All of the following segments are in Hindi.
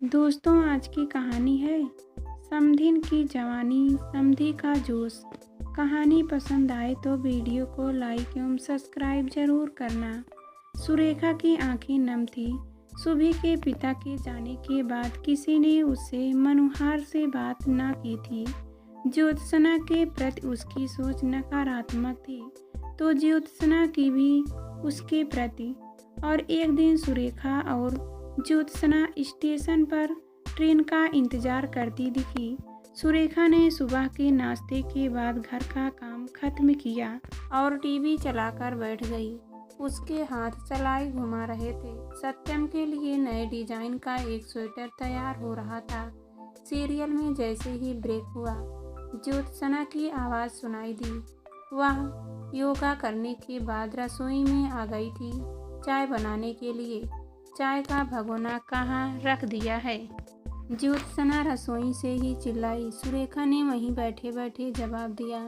दोस्तों, आज की कहानी है समधिन की जवानी, समधी का जोश। कहानी पसंद आए तो वीडियो को लाइक एवं सब्सक्राइब जरूर करना। सुरेखा की आंखें नम थी। सुभी के पिता के जाने के बाद किसी ने उससे मनोहार से बात ना की थी। ज्योत्सना के प्रति उसकी सोच नकारात्मक थी, तो ज्योत्सना की भी उसके प्रति। और एक दिन सुरेखा और ज्योत्सना स्टेशन पर ट्रेन का इंतजार करती दिखी। सुरेखा ने सुबह के नाश्ते के बाद घर का काम खत्म किया और टीवी चलाकर बैठ गई। उसके हाथ सलाई घुमा रहे थे। सत्यम के लिए नए डिजाइन का एक स्वेटर तैयार हो रहा था। सीरियल में जैसे ही ब्रेक हुआ, ज्योत्सना की आवाज़ सुनाई दी। वह योगा करने के बाद रसोई में आ गई थी चाय बनाने के लिए। चाय का भगोना कहाँ रख दिया है? ज्योत्सना रसोई से ही चिल्लाई। सुरेखा ने वहीं बैठे बैठे जवाब दिया,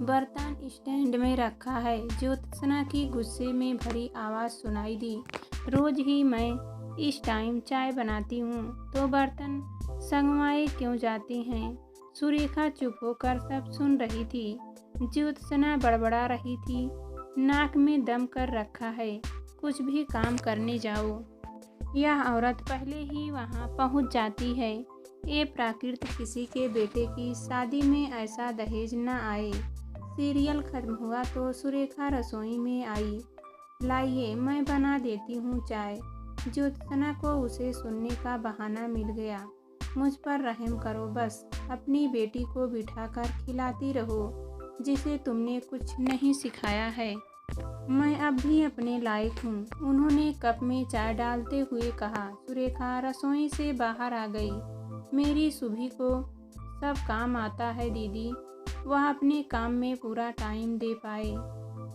बर्तन स्टैंड में रखा है। ज्योत्सना की गुस्से में भरी आवाज़ सुनाई दी, रोज ही मैं इस टाइम चाय बनाती हूँ तो बर्तन संगवाए क्यों जाते हैं? सुरेखा चुप होकर सब सुन रही थी। ज्योत्सना बड़बड़ा रही थी, नाक में दम कर रखा है, कुछ भी काम करने जाओ। यह औरत पहले ही वहां पहुंच जाती है। ये प्राकृत किसी के बेटे की शादी में ऐसा दहेज न आए। सीरियल खत्म हुआ तो सुरेखा रसोई में आई। लाइए, मैं बना देती हूँ चाय। ज्योत्सना को उसे सुनने का बहाना मिल गया। मुझ पर रहम करो, बस अपनी बेटी को बिठाकर खिलाती रहो जिसे तुमने कुछ नहीं सिखाया है। मैं अब भी अपने लायक हूँ, उन्होंने कप में चाय डालते हुए कहा। सुरेखा रसोई से बाहर आ गई। मेरी सुभी को सब काम आता है दीदी, वह अपने काम में पूरा टाइम दे पाए,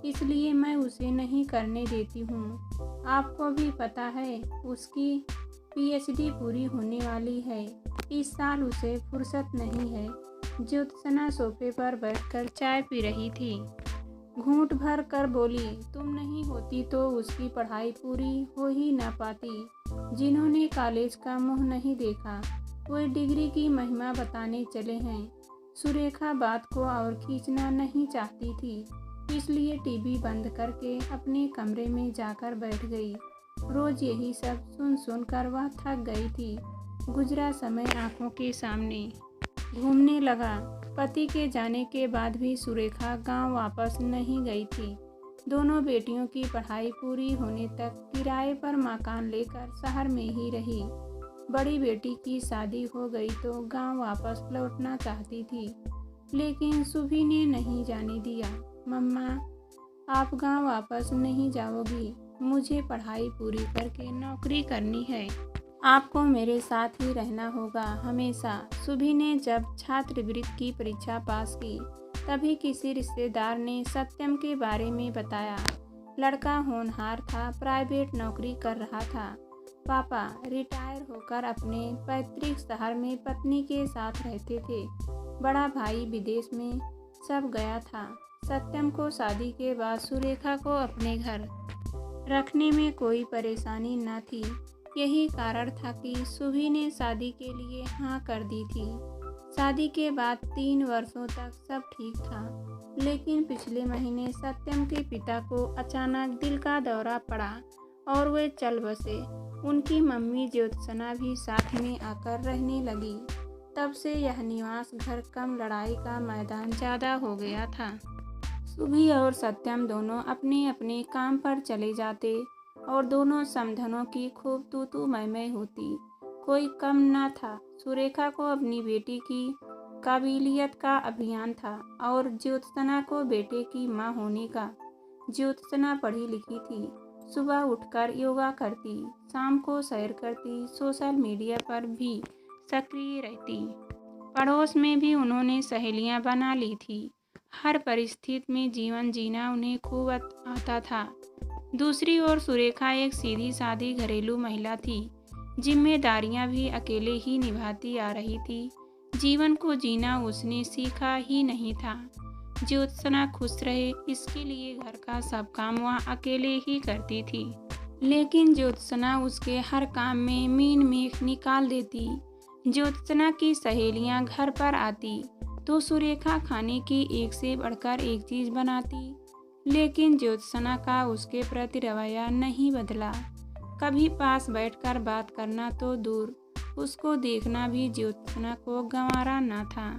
इसलिए मैं उसे नहीं करने देती हूँ। आपको भी पता है उसकी पीएचडी पूरी होने वाली है, इस साल उसे फुर्सत नहीं है। ज्योत्सना सोफे पर बैठकर चाय पी रही थी। घूंट भर कर बोली, तुम नहीं होती तो उसकी पढ़ाई पूरी हो ही ना पाती। जिन्होंने कॉलेज का मुंह नहीं देखा वो डिग्री की महिमा बताने चले हैं। सुरेखा बात को और खींचना नहीं चाहती थी, इसलिए टीवी बंद करके अपने कमरे में जाकर बैठ गई। रोज यही सब सुन सुनकर वह थक गई थी। गुजरा समय आंखों के सामने घूमने लगा। पति के जाने के बाद भी सुरेखा गांव वापस नहीं गई थी। दोनों बेटियों की पढ़ाई पूरी होने तक किराए पर मकान लेकर शहर में ही रही। बड़ी बेटी की शादी हो गई तो गांव वापस लौटना चाहती थी, लेकिन सुभी ने नहीं जाने दिया। मम्मा, आप गांव वापस नहीं जाओगी, मुझे पढ़ाई पूरी करके नौकरी करनी है। आपको मेरे साथ ही रहना होगा हमेशा। सुभी ने जब छात्रवृत्ति की परीक्षा पास की, तभी किसी रिश्तेदार ने सत्यम के बारे में बताया। लड़का होनहार था, प्राइवेट नौकरी कर रहा था। पापा रिटायर होकर अपने पैतृक शहर में पत्नी के साथ रहते थे। बड़ा भाई विदेश में सब गया था। सत्यम को शादी के बाद सुरेखा को अपने घर रखने में कोई परेशानी न थी। यही कारण था कि सुभी ने शादी के लिए हाँ कर दी थी। शादी के बाद 3 वर्षों तक सब ठीक था, लेकिन पिछले महीने सत्यम के पिता को अचानक दिल का दौरा पड़ा और वे चल बसे। उनकी मम्मी ज्योत्सना भी साथ में आकर रहने लगी। तब से यह निवास घर कम, लड़ाई का मैदान ज़्यादा हो गया था। सुभी और सत्यम दोनों अपने अपने काम पर चले जाते और दोनों समधनों की खूब तू मैं होती। कोई कम न था। सुरेखा को अपनी बेटी की काबिलियत का अभियान था और ज्योत्सना को बेटे की मां होने का। ज्योत्सना पढ़ी लिखी थी, सुबह उठकर योगा करती, शाम को सैर करती, सोशल मीडिया पर भी सक्रिय रहती। पड़ोस में भी उन्होंने सहेलियां बना ली थी। हर परिस्थिति में जीवन जीना उन्हें खूब आता था। दूसरी ओर सुरेखा एक सीधी सादी घरेलू महिला थी। जिम्मेदारियां भी अकेले ही निभाती आ रही थी। जीवन को जीना उसने सीखा ही नहीं था। ज्योत्सना खुश रहे, इसके लिए घर का सब काम वह अकेले ही करती थी। लेकिन ज्योत्सना उसके हर काम में मीन मेख निकाल देती। ज्योत्सना की सहेलियां घर पर आती तो सुरेखा खाने की एक से बढ़कर एक चीज बनाती, लेकिन ज्योत्सना का उसके प्रति रवैया नहीं बदला। कभी पास बैठकर बात करना तो दूर, उसको देखना भी ज्योत्सना को गंवारा न था।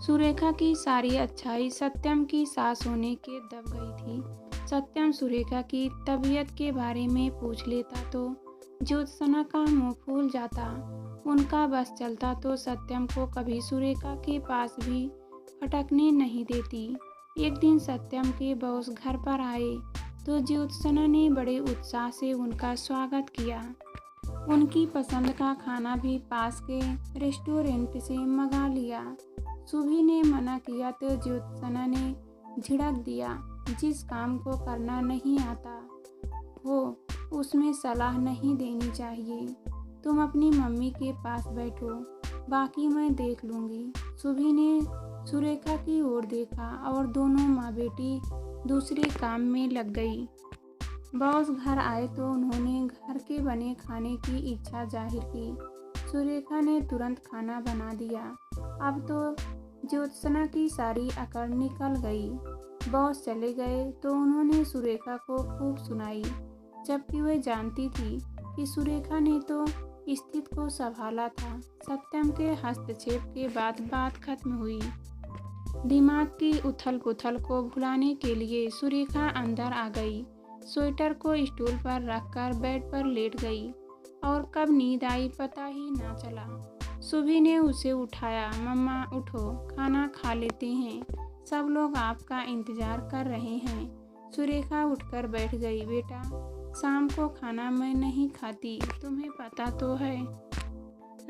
सुरेखा की सारी अच्छाई सत्यम की सास होने के दब गई थी। सत्यम सुरेखा की तबीयत के बारे में पूछ लेता तो ज्योत्सना का मुंह फूल जाता। उनका बस चलता तो सत्यम को कभी सुरेखा के पास भी फटकने नहीं देती। एक दिन सत्यम के बॉस घर पर आए तो ज्योत्सना ने बड़े उत्साह से उनका स्वागत किया। उनकी पसंद का खाना भी पास के रेस्टोरेंट से मंगा लिया। सुभी ने मना किया तो ज्योत्सना ने झिड़क दिया, जिस काम को करना नहीं आता हो उसमें सलाह नहीं देनी चाहिए। तुम अपनी मम्मी के पास बैठो, बाकी मैं देख लूँगी। सुभी ने सुरेखा की ओर देखा और दोनों माँ बेटी दूसरे काम में लग गई। बॉस घर आए तो उन्होंने घर के बने खाने की इच्छा जाहिर की। सुरेखा ने तुरंत खाना बना दिया। अब तो ज्योत्सना की सारी अकड़ निकल गई। बॉस चले गए तो उन्होंने सुरेखा को खूब सुनाई, जबकि वह जानती थी कि सुरेखा ने तो स्थिति को संभाला था। सत्यम के हस्तक्षेप के बाद बात खत्म हुई। दिमाग की उथल पुथल को भुलाने के लिए सुरेखा अंदर आ गई। स्वेटर को स्टूल पर रखकर बेड पर लेट गई और कब नींद आई पता ही ना चला। सुभी ने उसे उठाया, मम्मा उठो, खाना खा लेते हैं, सब लोग आपका इंतजार कर रहे हैं। सुरेखा उठकर बैठ गई। बेटा, शाम को खाना मैं नहीं खाती, तुम्हें पता तो है।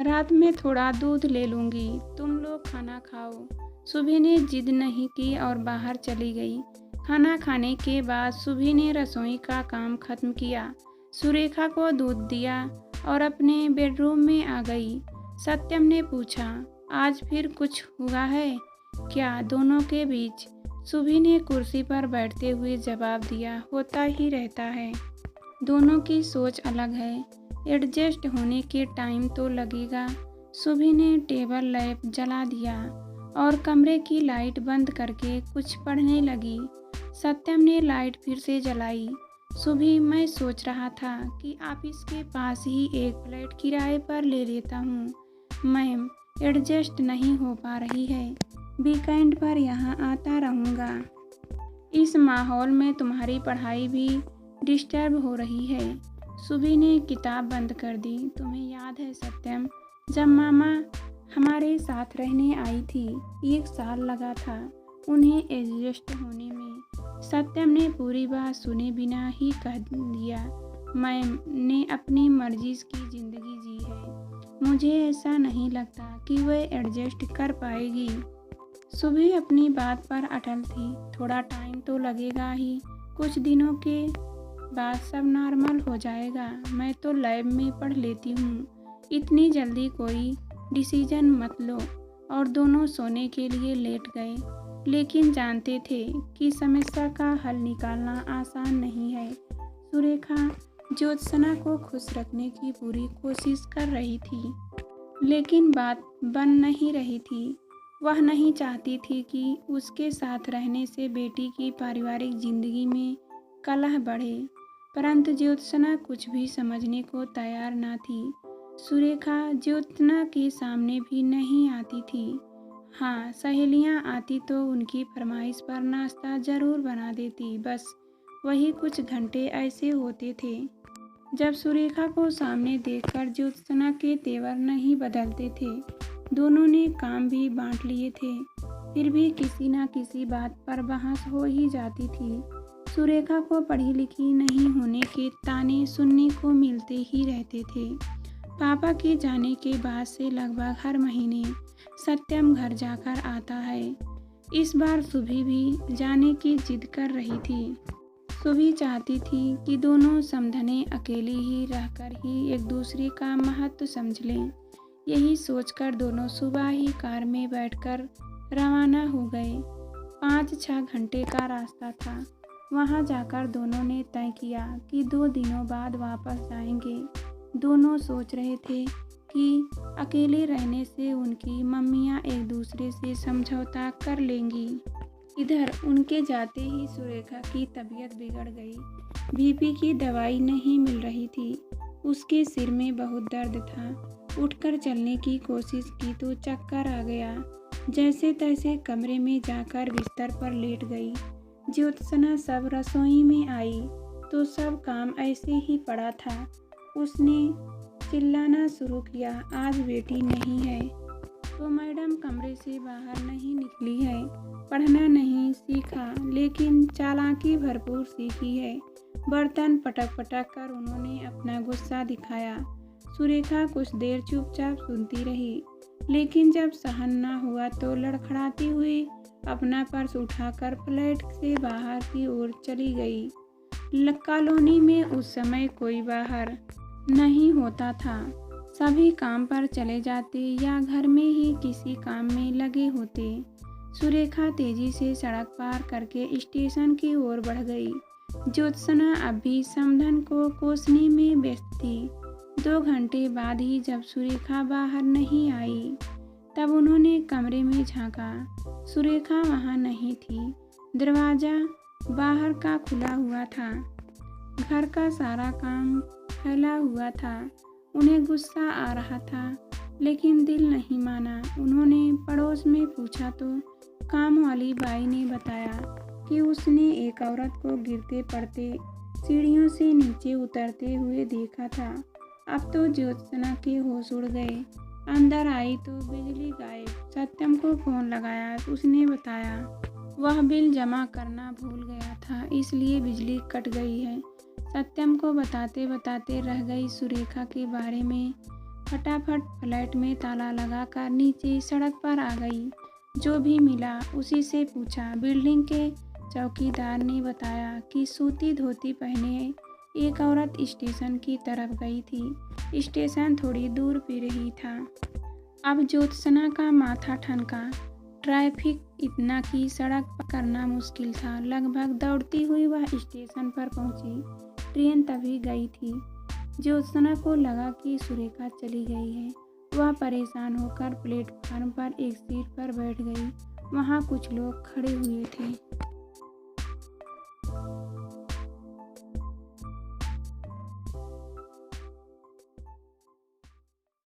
रात में थोड़ा दूध ले लूँगी, तुम लोग खाना खाओ। सुभी ने जिद नहीं की और बाहर चली गई। खाना खाने के बाद सुभी ने रसोई का काम खत्म किया, सुरेखा को दूध दिया और अपने बेडरूम में आ गई। सत्यम ने पूछा, आज फिर कुछ हुआ है क्या दोनों के बीच? सुभी ने कुर्सी पर बैठते हुए जवाब दिया, होता ही रहता है। दोनों की सोच अलग है, एडजस्ट होने के टाइम तो लगेगा। सुभी ने टेबल लैंप जला दिया और कमरे की लाइट बंद करके कुछ पढ़ने लगी। सत्यम ने लाइट फिर से जलाई। सुभी, मैं सोच रहा था कि ऑफिस के पास ही एक फ्लैट किराए पर ले लेता हूँ। मैम, एडजस्ट नहीं हो पा रही है, वीकेंड पर यहाँ आता रहूँगा। इस माहौल में तुम्हारी पढ़ाई भी डिस्टर्ब हो रही है। सुभी ने किताब बंद कर दी। तुम्हें याद है सत्यम, जब मामा हमारे साथ रहने आई थी, 1 साल लगा था उन्हें एडजस्ट होने में। सत्यम ने पूरी बात सुने बिना ही कह दिया, मैम ने अपनी मर्जी की ज़िंदगी जी है, मुझे ऐसा नहीं लगता कि वह एडजस्ट कर पाएगी। सुबह अपनी बात पर अटल थी। थोड़ा टाइम तो लगेगा ही, कुछ दिनों के बाद सब नॉर्मल हो जाएगा। मैं तो लैब में पढ़ लेती हूँ, इतनी जल्दी कोई डिसीजन मत लो। और दोनों सोने के लिए लेट गए, लेकिन जानते थे कि समस्या का हल निकालना आसान नहीं है। सुरेखा ज्योत्सना को खुश रखने की पूरी कोशिश कर रही थी, लेकिन बात बन नहीं रही थी। वह नहीं चाहती थी कि उसके साथ रहने से बेटी की पारिवारिक जिंदगी में कलह बढ़े, परंतु ज्योत्सना कुछ भी समझने को तैयार न थी। सुरेखा ज्योत्सना के सामने भी नहीं आती थी। हाँ, सहेलियाँ आती तो उनकी फरमाइश पर नाश्ता जरूर बना देती। बस वही कुछ घंटे ऐसे होते थे जब सुरेखा को सामने देखकर ज्योत्सना के तेवर नहीं बदलते थे। दोनों ने काम भी बांट लिए थे, फिर भी किसी न किसी बात पर बहस हो ही जाती थी। सुरेखा को पढ़ी लिखी नहीं होने के ताने सुनने को मिलते ही रहते थे। पापा के जाने के बाद से लगभग हर महीने सत्यम घर जाकर आता है। इस बार सुभी भी जाने की जिद कर रही थी। सुभी चाहती थी कि दोनों समधने अकेली ही रहकर ही एक दूसरे का महत्व समझ लें। यही सोचकर दोनों सुबह ही कार में बैठकर रवाना हो गए। 5-6 घंटे का रास्ता था। वहां जाकर दोनों ने तय किया कि 2 दिनों बाद वापस जाएंगे। दोनों सोच रहे थे कि अकेले रहने से उनकी मम्मियां एक दूसरे से समझौता कर लेंगी। इधर उनके जाते ही सुरेखा की तबीयत बिगड़ गई। बीपी की दवाई नहीं मिल रही थी। उसके सिर में बहुत दर्द था। उठकर चलने की कोशिश की तो चक्कर आ गया। जैसे तैसे कमरे में जाकर बिस्तर पर लेट गई। ज्योत्सना सब रसोई में आई तो सब काम ऐसे ही पड़ा था। उसने चिल्लाना शुरू किया, आज बेटी नहीं है तो मैडम कमरे से बाहर नहीं निकली है। पढ़ना नहीं सीखा लेकिन चालाकी भरपूर सीखी है। बर्तन पटक पटक कर उन्होंने अपना गुस्सा दिखाया। सुरेखा कुछ देर चुपचाप सुनती रही, लेकिन जब सहन न हुआ तो लड़खड़ाती हुई अपना पर्स उठाकर फ्लैट से बाहर की ओर चली गई। कॉलोनी में उस समय कोई बाहर नहीं होता था। सभी काम पर चले जाते या घर में ही किसी काम में लगे होते। सुरेखा तेजी से सड़क पार करके स्टेशन की ओर बढ़ गई। ज्योत्सना अभी समधन को कोसने में व्यस्त थी। 2 घंटे बाद ही जब सुरेखा बाहर नहीं आई तब उन्होंने कमरे में झांका। सुरेखा वहां नहीं थी। दरवाजा बाहर का खुला हुआ था। घर का सारा काम फैला हुआ था। उन्हें गुस्सा आ रहा था लेकिन दिल नहीं माना। उन्होंने पड़ोस में पूछा तो काम वाली बाई ने बताया कि उसने एक औरत को गिरते पड़ते सीढ़ियों से नीचे उतरते हुए देखा था। अब तो ज्योत्सना के होश उड़ गए। अंदर आई तो बिजली गायब। सत्यम को फोन लगाया, उसने बताया वह बिल जमा करना भूल गया था इसलिए बिजली कट गई है। सत्यम को बताते बताते रह गई सुरेखा के बारे में। फटाफट फ्लैट में ताला लगाकर नीचे सड़क पर आ गई। जो भी मिला उसी से पूछा। बिल्डिंग के चौकीदार ने बताया कि सूती धोती पहने एक औरत स्टेशन की तरफ गई थी। स्टेशन थोड़ी दूर पे रही था। अब ज्योत्सना का माथा ठनका। ट्रैफिक इतना कि सड़क पर करना मुश्किल था। लगभग दौड़ती हुई वह स्टेशन पर पहुंची। ट्रेन तभी गई थी। ज्योत्सना को लगा कि सुरेखा चली गई है। वह परेशान होकर प्लेटफार्म पर एक सीट पर बैठ गई। वहां कुछ लोग खड़े हुए थे।